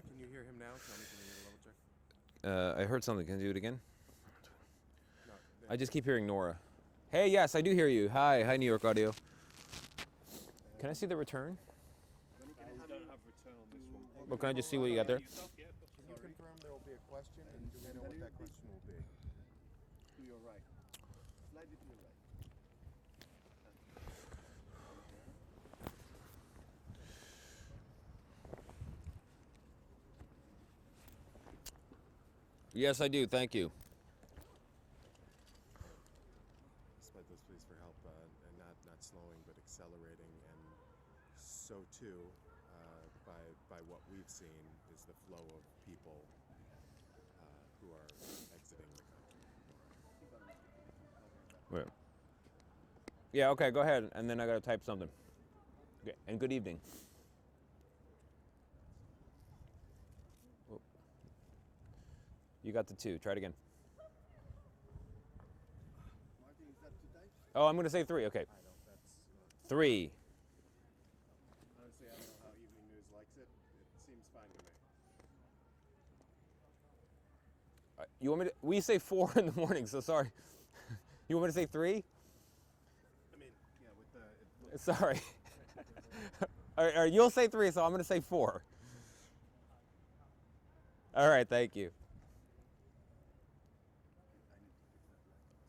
Can you hear him now? Tell me, can you get a level check? I heard something. Can you do it again? No. I just keep hearing Nora. Hey, yes, I do hear you. Hi, New York Audio. Can I see the return? We don't have return on this one. Well, can I just see what you got there? Can you confirm there will be a question, and do we know what that question will be? To your right. Slightly to your right. Yes, I do. Thank you. Despite those pleas for help, and not slowing but accelerating, and so too, by what we've seen, is the flow of people who are exiting the country. Wait. Yeah, okay, go ahead. And then I got to type something. Okay. And good evening. Oh. You got the 2. Try it again. Martin, is that 2 types? Oh, I'm going to say 3. Okay. 3. Honestly, I don't know how Evening News likes it. It seems fine to me. You want me to? We say 4 in the morning, so sorry. You want me to say 3? I mean, yeah, with the... Sorry. All right, you'll say 3, so I'm going to say 4. All right, thank you.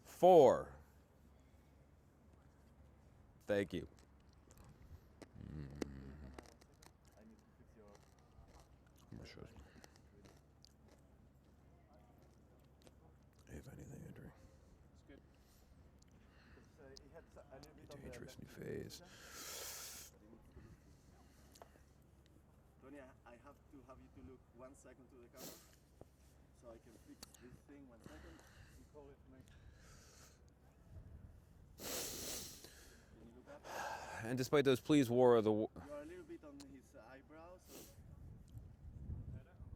4. Thank you. If anything, entering. It's good. Dangerous new phase. Tony, I have to have you to look 1 second to the camera, so I can fix this thing. 1 second. You call it me. Can you look up? And despite those pleas, war of the... You are a little bit on his eyebrows.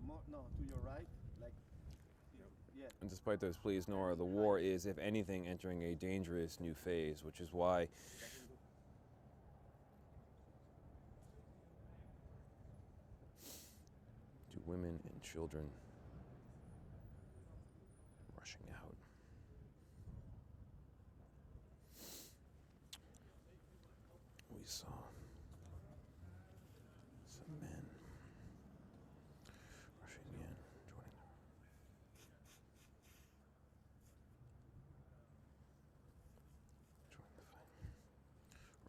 More, no, to your right, like, yeah. And despite those pleas, Nora, the war is, if anything, entering a dangerous new phase, which is why to women and children rushing out. We saw some men rushing in, joining them. Join the fight.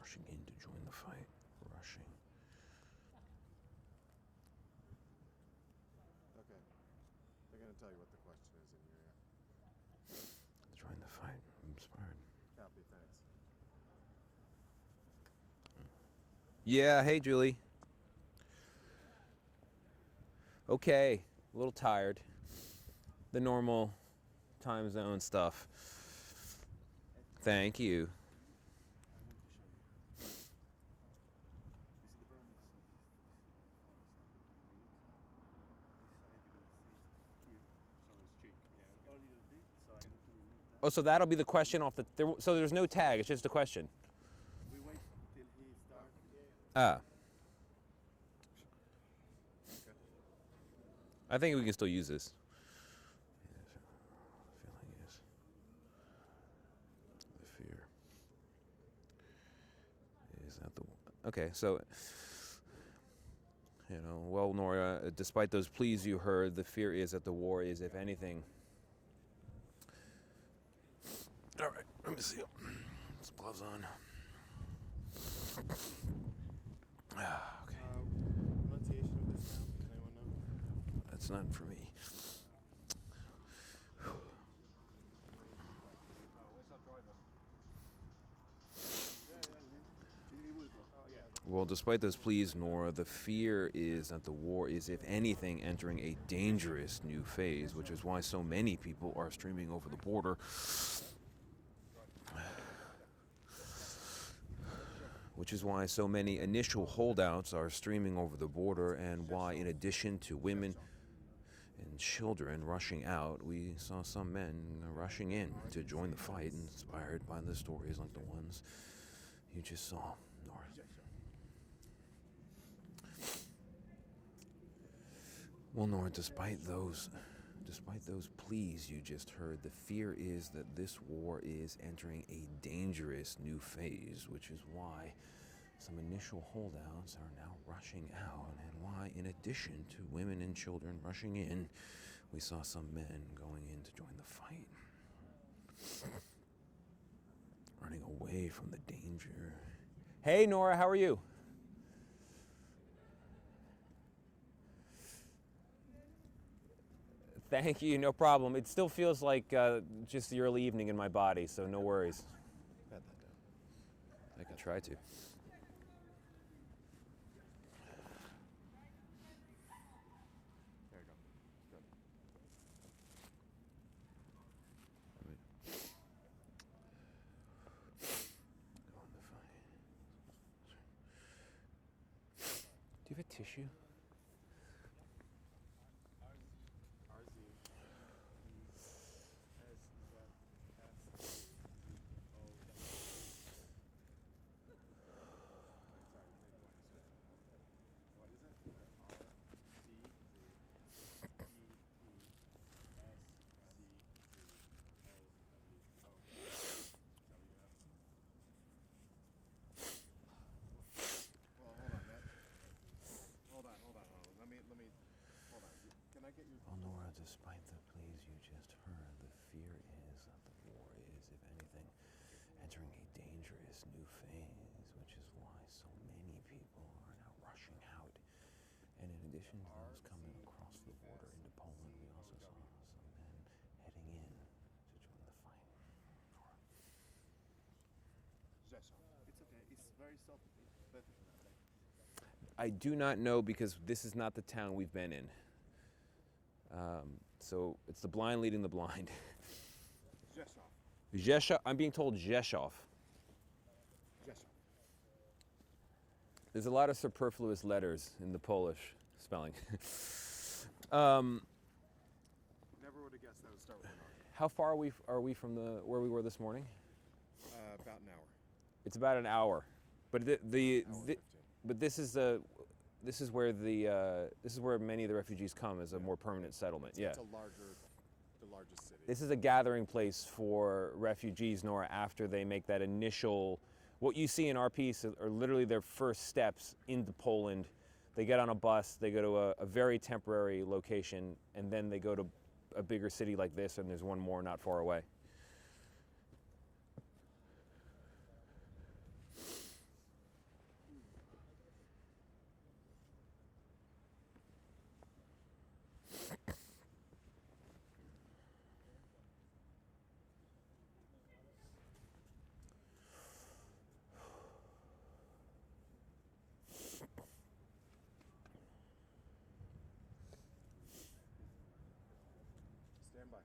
Rushing in to join the fight. Rushing. Okay. They're going to tell you what the question is in your ear. Join the fight. I'm inspired. Copy, thanks. Yeah, hey Julie. Okay, a little tired. The normal time zone stuff. Thank you. Oh, so that'll be the question off the... so there's no tag, it's just a question. We wait till he starts. Ah. I think we can still use this. Feeling is the fear. Is that the... Okay, so... You know, well, Nora, despite those pleas you heard, the fear is that the war is, if anything... All right, let me see. Some gloves on. Okay. Pronunciation of this sound, does anyone know? That's not for me. Well, despite those pleas, Nora, the fear is that the war is, if anything, entering a dangerous new phase, which is why so many people are streaming over the border. Which is why so many initial holdouts are streaming over the border, and why, in addition to women and children rushing out, we saw some men rushing in to join the fight, inspired by the stories like the ones you just saw, Nora. Well, Nora, despite those pleas you just heard, the fear is that this war is entering a dangerous new phase, which is why some initial holdouts are now rushing out, and why, in addition to women and children rushing in, we saw some men going in to join the fight, running away from the danger. Hey, Nora, how are you? Thank you, no problem. It still feels like just the early evening in my body, so no worries. Pat that down. I can try to. There you go. Good. Do you have a tissue? Well, Nora, despite the pleas you just heard, the fear is that the war is, if anything, entering a dangerous new phase, which is why so many people are now rushing out. And in addition to those coming across the border into Poland, we also saw some men heading in to join the fight. Nora. Rzeszowa. It's okay. It's very soft. Better than that. I do not know, because this is not the town we've been in. So it's the blind leading the blind. Rzeszowa. Rzeszow. I'm being told Rzeszov. Rzeszowa. There's a lot of superfluous letters in the Polish spelling. Never would have guessed that would start with an R. How far are we from where we were this morning? About an hour. It's about an hour, but Hour 15. but this is where many of the refugees come as a more permanent settlement. It's the largest city. This is a gathering place for refugees, Nora, after they make that initial, what you see in our piece are literally their first steps into Poland. They get on a bus, they go to a very temporary location, and then they go to a bigger city like this, and there's one more not far away. Stand by.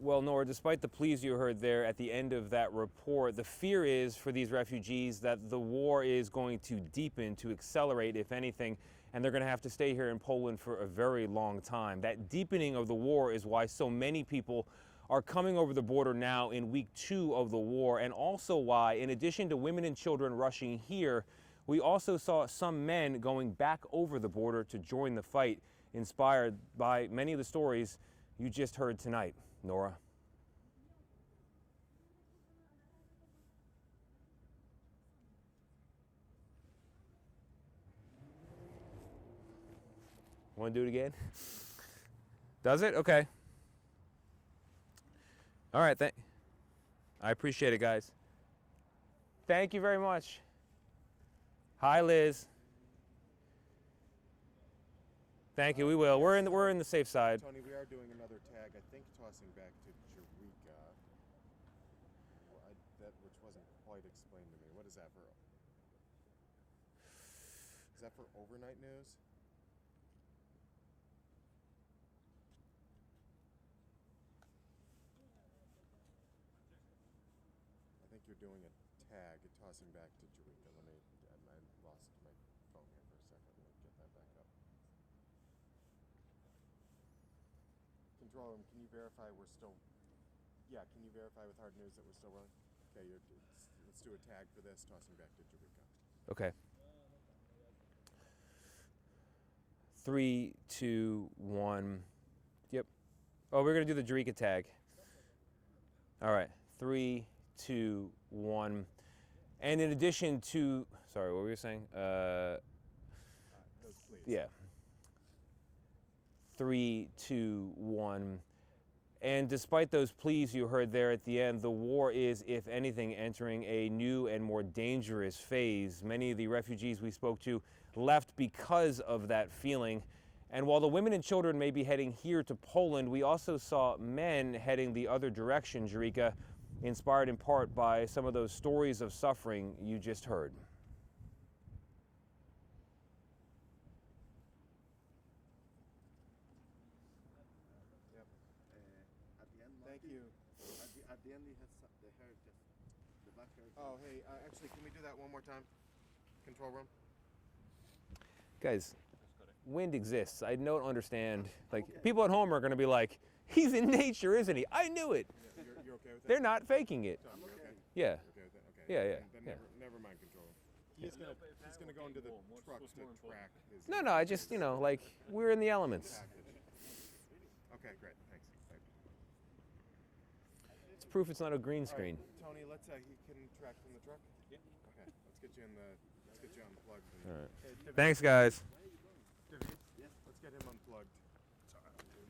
Well, Nora, despite the pleas you heard there at the end of that report, the fear is for these refugees that the war is going to deepen, to accelerate, if anything, and they're going to have to stay here in Poland for a very long time. That deepening of the war is why so many people are coming over the border now in week 2 of the war, and also why, in addition to women and children rushing here, we also saw some men going back over the border to join the fight, inspired by many of the stories you just heard tonight. Nora. Want to do it again? Does it? Okay. All right, I appreciate it, guys. Thank you very much. Hi, Liz. Thank you. We will. We're in the safe side. Tony, we are doing another tag. I think tossing back to Eureka. That which wasn't quite explained to me. What is that for? Is that for overnight news? I think you're doing a tag, tossing back to Eureka. I lost my phone here for a second. Let me get that back up. Control room, can you verify we're still Yeah, can you verify with hard news that we're still rolling? Okay, let's do a tag for this, tossing back to Jericho. Okay. 3, 2, 1. Yep. Oh, we're going to do the Jericho tag. All right. 3, 2, 1. And in addition to, sorry, what were you saying? Those please. Yeah. 3, 2, 1. And despite those pleas you heard there at the end, the war is, if anything, entering a new and more dangerous phase. Many of the refugees we spoke to left because of that feeling. And while the women and children may be heading here to Poland, we also saw men heading the other direction, Jericho, inspired in part by some of those stories of suffering you just heard. Yep. At the end, Thank Monty, you. At the end, he has the hair just the back hair. Oh, hey, actually, can we do that one more time? Control room? Guys, wind exists. I don't understand. Like, people at home are going to be like, he's in nature, isn't he? I knew it. Yeah, you're okay with that? They're not faking it. Tom, you okay? Yeah. You're okay with that? Okay. Yeah, yeah, Then yeah. never mind control room. He's gonna go into the truck to track his No, I just, like, we're in the elements. package. Okay, great. Thanks. Right. It's proof it's not a green All right, screen. Tony, he can track from the truck? Yeah. Okay, let's get you unplugged. All right. Hey, David, Thanks, guys. David, let's get him unplugged. Yeah.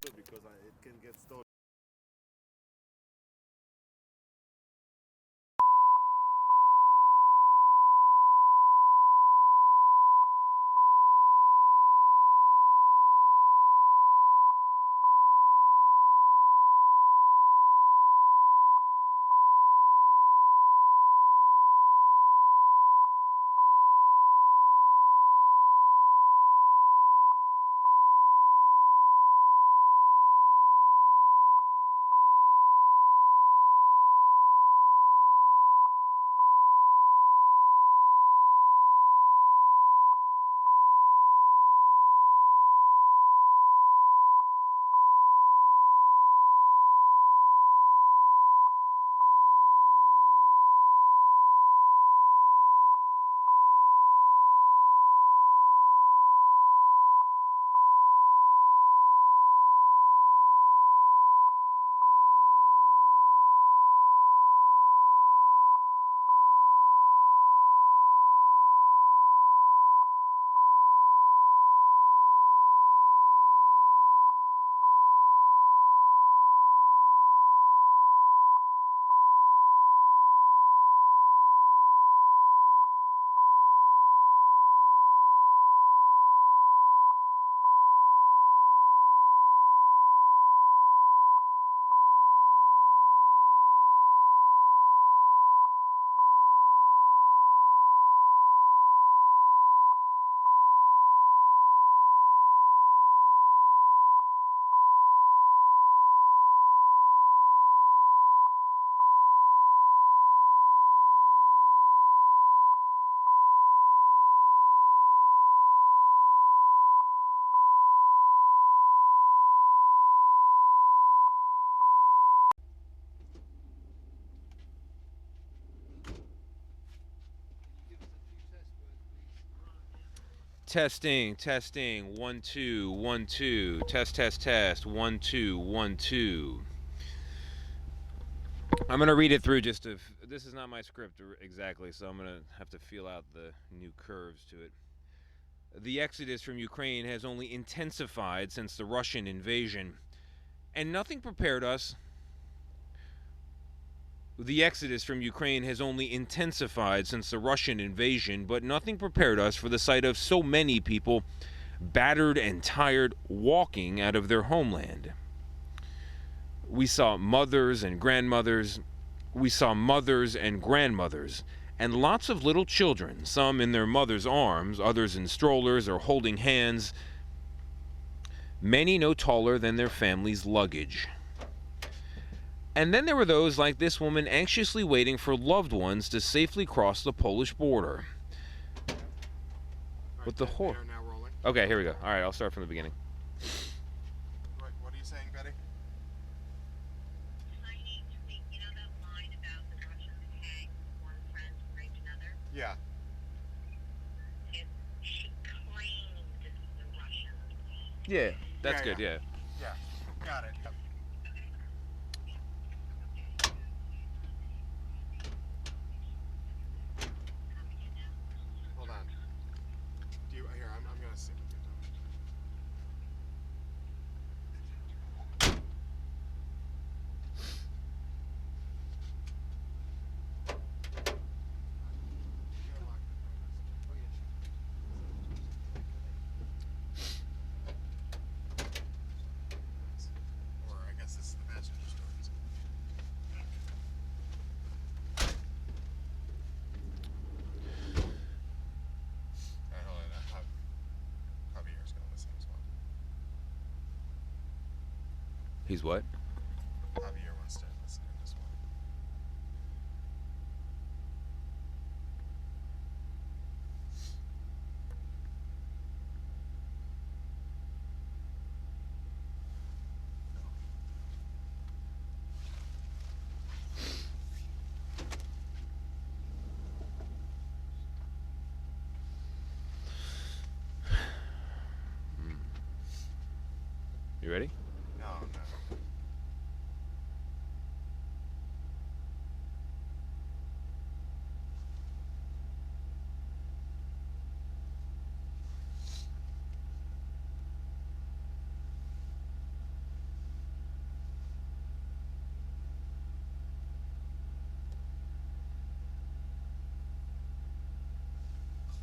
No, because it can get stolen. Testing. 1 2 1 2. Test. 1 2 1 2. I'm gonna read it through just to. This is not my script exactly, so I'm gonna have to feel out the new curves to it. The exodus from Ukraine has only intensified since the Russian invasion, and nothing prepared us The exodus from Ukraine has only intensified since the Russian invasion, but nothing prepared us for the sight of so many people battered and tired walking out of their homeland. We saw mothers and grandmothers. We saw mothers and grandmothers, and lots of little children, some in their mother's arms, others in strollers or holding hands, many no taller than their family's luggage. And then there were those like this woman anxiously waiting for loved ones to safely cross the Polish border. With the horror. Now rolling. Okay, here we go. All right, I'll start from the beginning. What are you saying, Betty? You know that line about the Russians hang one friend and raped another? Yeah. She claimed the Russians. Yeah, that's Yeah, good, yeah. Yeah. Got it. Yep. Hold on. Do you here? I'm gonna see. Or I guess this is the passenger stories. Alright, hold on. Javier's gonna listen as well. He's what? Javier wants to listen in as well. You ready? No, no.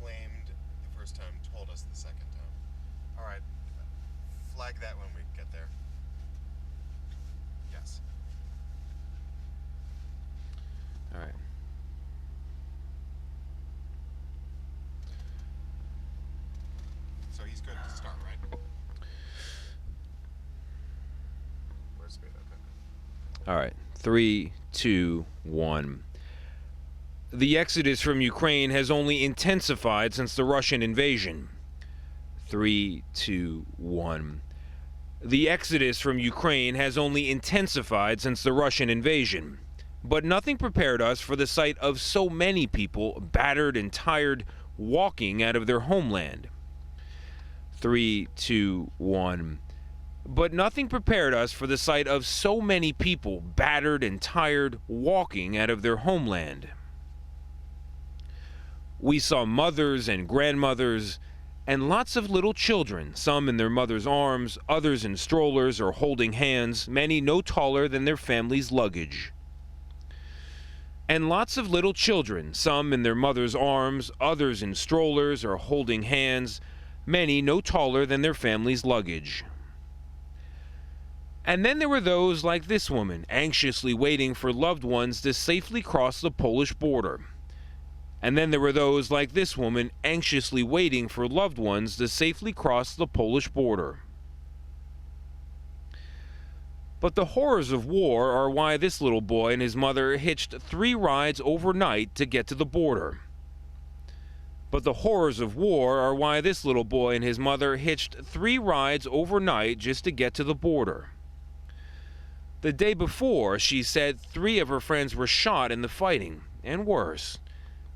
Claimed the first time, told us the second time. All right. Flag that when we get there. Yes. All right. So he's good to start, right? Where's speed up? All right. 3, 2, 1. The exodus from Ukraine has only intensified since the Russian invasion. 3, 2, 1. The exodus from Ukraine has only intensified since the Russian invasion. But nothing prepared us for the sight of so many people battered and tired walking out of their homeland. 3, 2, 1. But nothing prepared us for the sight of so many people battered and tired walking out of their homeland. We saw mothers and grandmothers and lots of little children, some in their mother's arms, others in strollers or holding hands, many no taller than their family's luggage. And lots of little children, some in their mother's arms, others in strollers or holding hands, many no taller than their family's luggage. And then there were those like this woman, anxiously waiting for loved ones to safely cross the Polish border. And then there were those like this woman, anxiously waiting for loved ones to safely cross the Polish border. But the horrors of war are why this little boy and his mother hitched 3 rides overnight to get to the border. But the horrors of war are why this little boy and his mother hitched 3 rides overnight just to get to the border. The day before, she said 3 of her friends were shot in the fighting, and worse.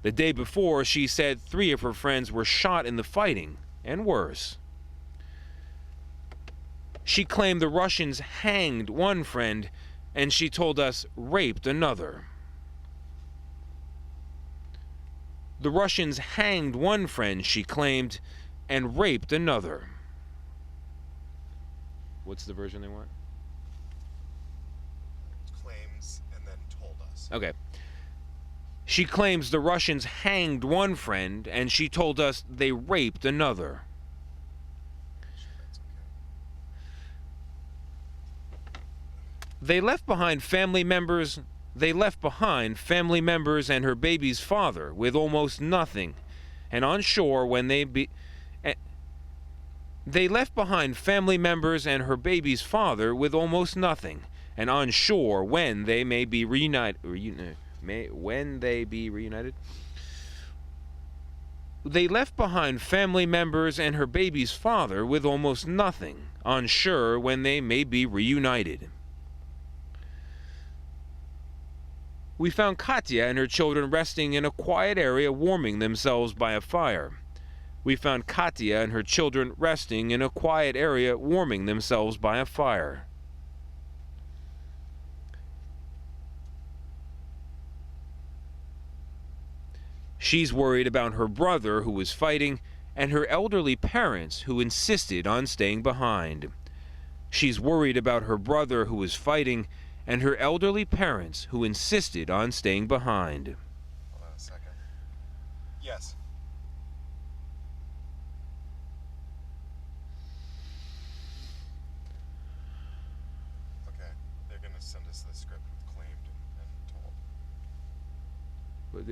The day before, she said 3 of her friends were shot in the fighting, and worse. She claimed the Russians hanged one friend, and she told us raped another. The Russians hanged one friend, she claimed, and raped another. What's the version they want? Claims and then told us. Yes. Okay. She claims the Russians hanged one friend, and she told us they raped another. Sure, that's okay. They left behind family members and her baby's father with almost nothing, and on shore when they left behind family members and her baby's father with almost nothing, and on shore when they may be reunited. They left behind family members and her baby's father with almost nothing, on shore when they may be reunited. We found Katya and her children resting in a quiet area warming themselves by a fire. We found Katya and her children resting in a quiet area warming themselves by a fire. She's worried about her brother who was fighting and her elderly parents who insisted on staying behind. She's worried about her brother who was fighting and her elderly parents who insisted on staying behind. Hold on a second. Yes. Okay. They're going to send us the script with claimed and told.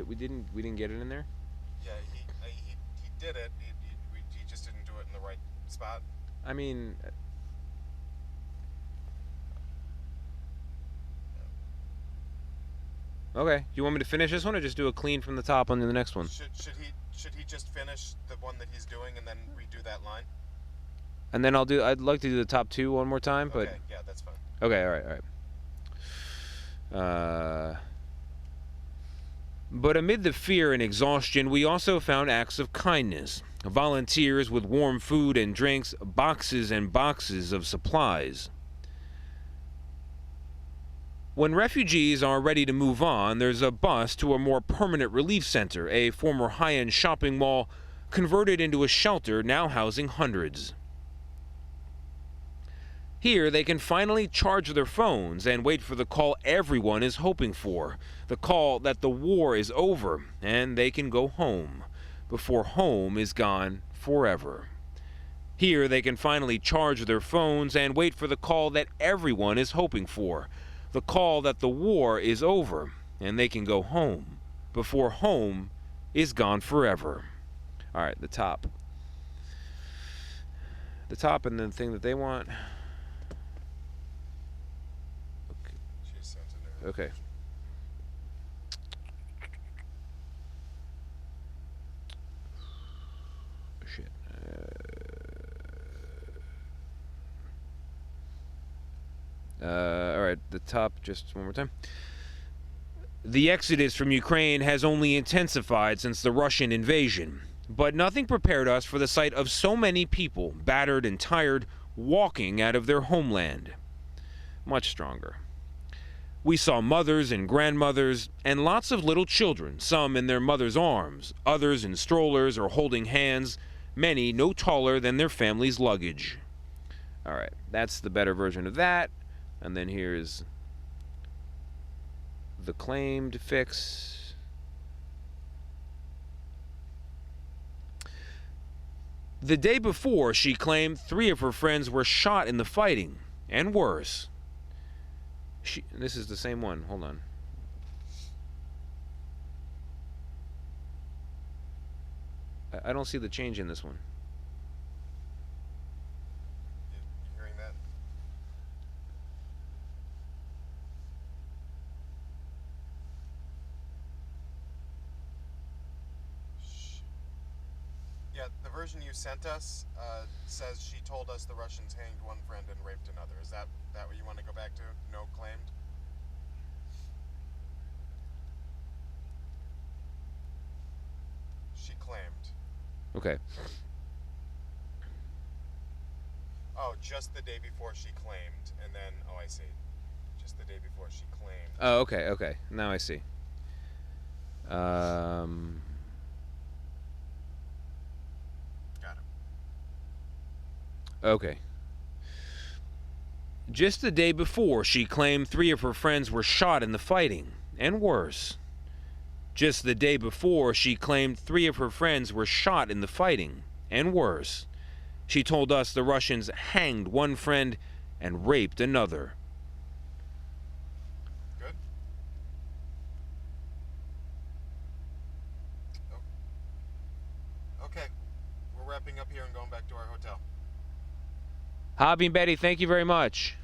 We didn't get it in there? Yeah, he did it. He just didn't do it in the right spot. I mean, okay. Do you want me to finish this one or just do a clean from the top on the next one? Should he just finish the one that he's doing and then redo that line? And then I'd like to do the top two one more time, but Okay, yeah, that's fine. okay, all right. But amid the fear and exhaustion, we also found acts of kindness. Volunteers with warm food and drinks, boxes and boxes of supplies. When refugees are ready to move on, there's a bus to a more permanent relief center, a former high-end shopping mall converted into a shelter now housing hundreds. Here, they can finally charge their phones and wait for the call everyone is hoping for, the call that the war is over and they can go home, before home is gone forever. Here, they can finally charge their phones and wait for the call that everyone is hoping for, the call that the war is over and they can go home, before home is gone forever. All right, the top. The top and the thing that they want. She sent it. Okay. Shit. All right, the top, just one more time. The exodus from Ukraine has only intensified since the Russian invasion, but nothing prepared us for the sight of so many people, battered and tired, walking out of their homeland. Much stronger. We saw mothers and grandmothers and lots of little children, some in their mother's arms, others in strollers or holding hands, many no taller than their family's luggage. All right, that's the better version of that. And then here's the claimed fix. The day before, she claimed 3 of her friends were shot in the fighting, and worse. This is the same one. Hold on. I don't see the change in this one. You hearing that? Yeah, the version you sent us says she told us the Russians hanged one friend and raped another. Is that what you want to go back to? No claimed? She claimed. Okay. Oh, just the day before she claimed, and then, oh, I see. Just the day before she claimed. Oh, okay. Now I see. Got it. Okay. Just the day before, she claimed 3 of her friends were shot in the fighting, and worse. Just the day before, she claimed 3 of her friends were shot in the fighting, and worse. She told us the Russians hanged one friend and raped another. Good. Okay. We're wrapping up here and going back to our hotel. Hobby and Betty, thank you very much.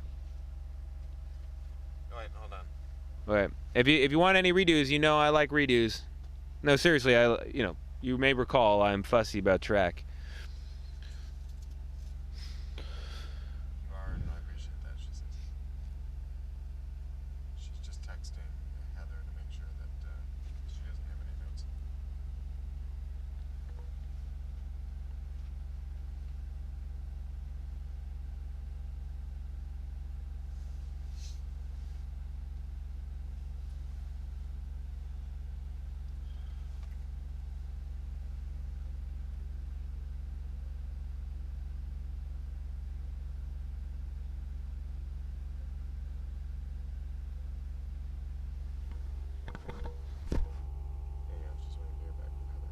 Oh, wait, hold on. Okay. If you want any redos, you know I like redos. No, seriously, you may recall I'm fussy about track. You are, and I appreciate that, she says. She's just texting Heather to make sure that she doesn't have any notes. Yeah, I'm just waiting to hear back from Heather.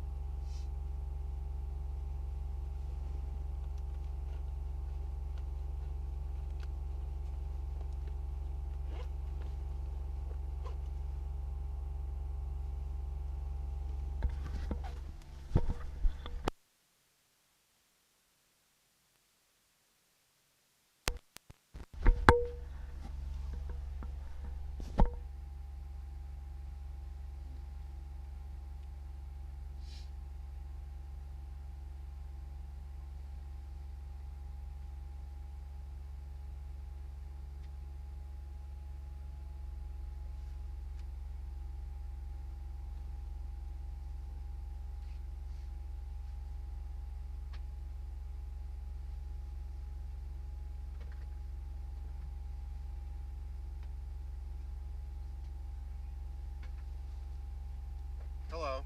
Hello.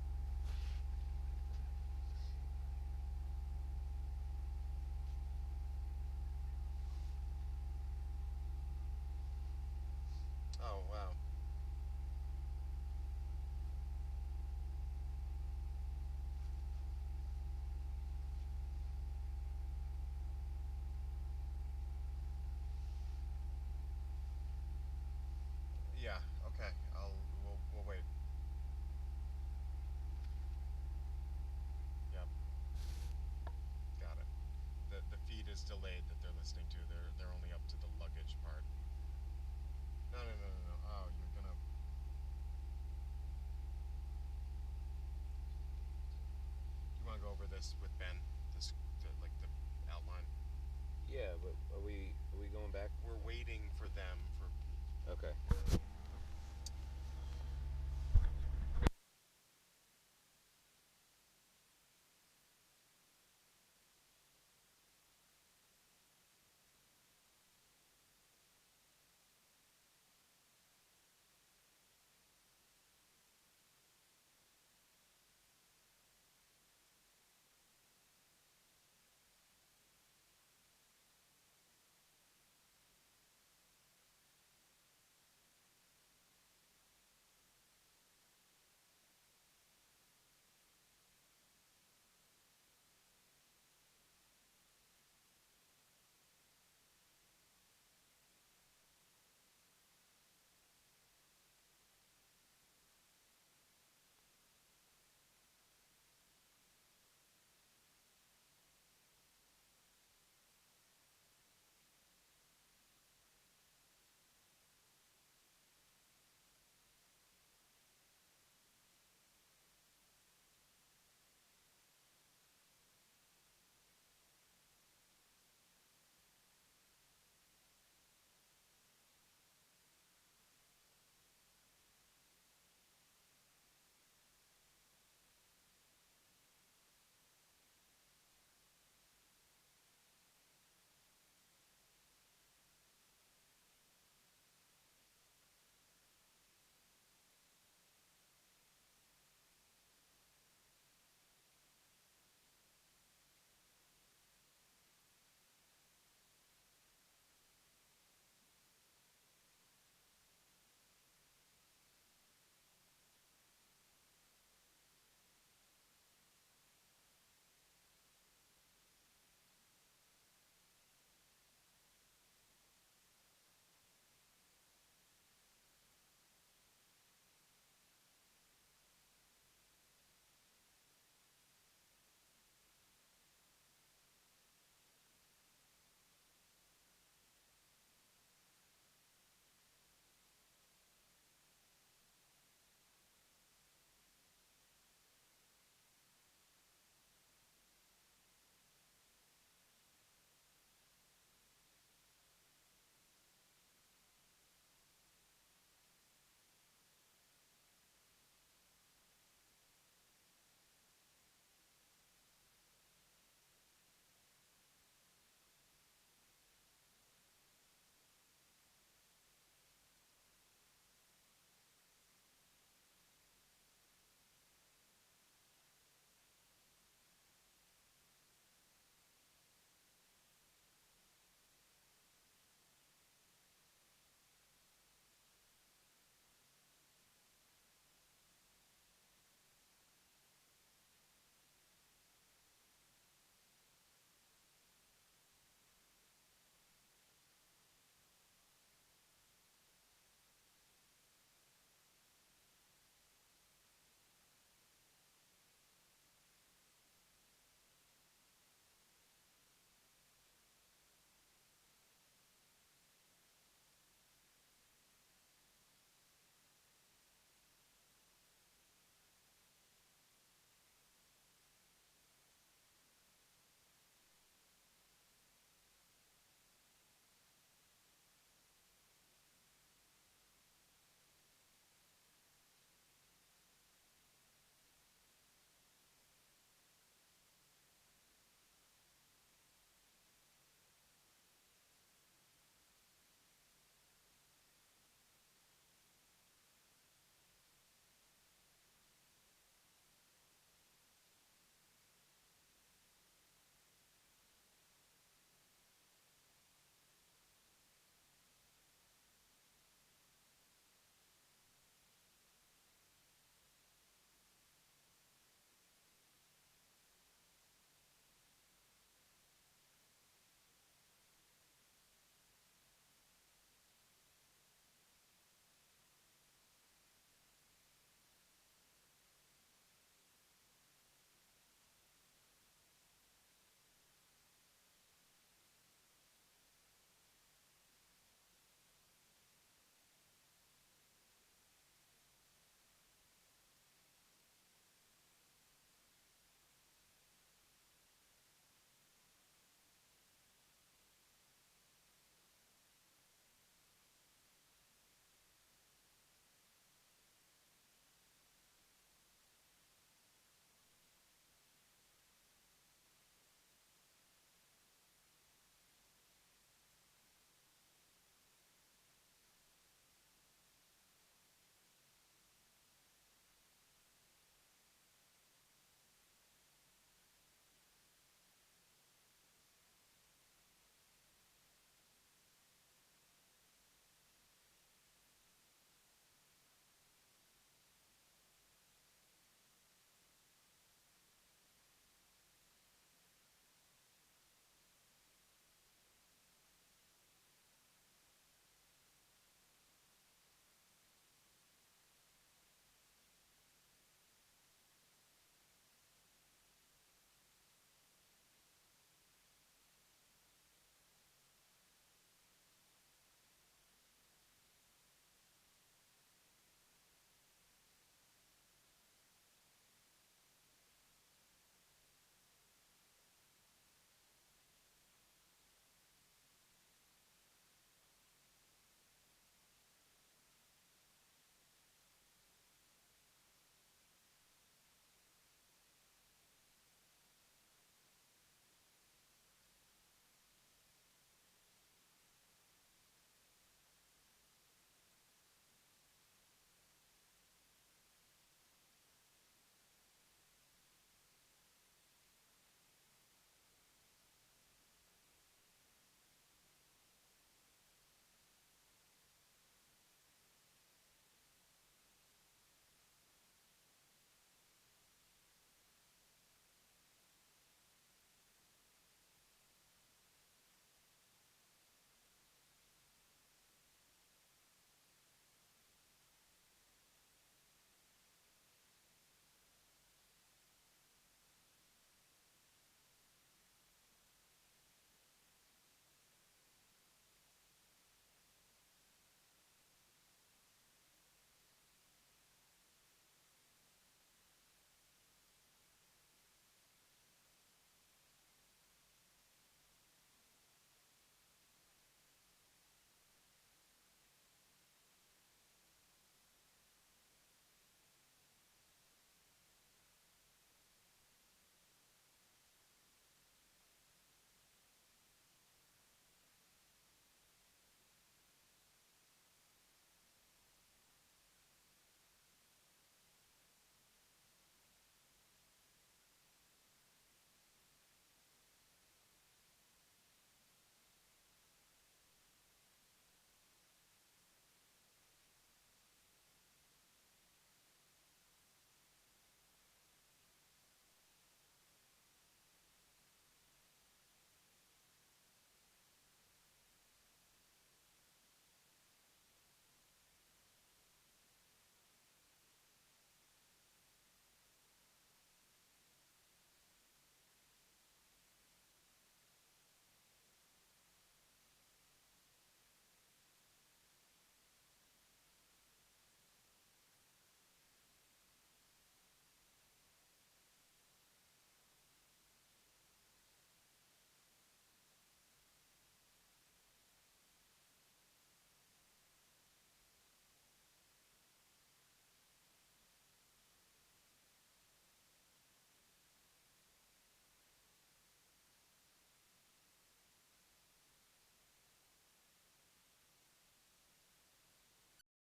Oh, wow. Yeah, okay. We'll wait. Yep. Got it. The feed is delayed that they're listening to. They're only up to the luggage part. No. Oh, you're gonna. You want to go over this with Ben? Like the outline. Yeah, but are we going back? We're waiting for them for. Okay.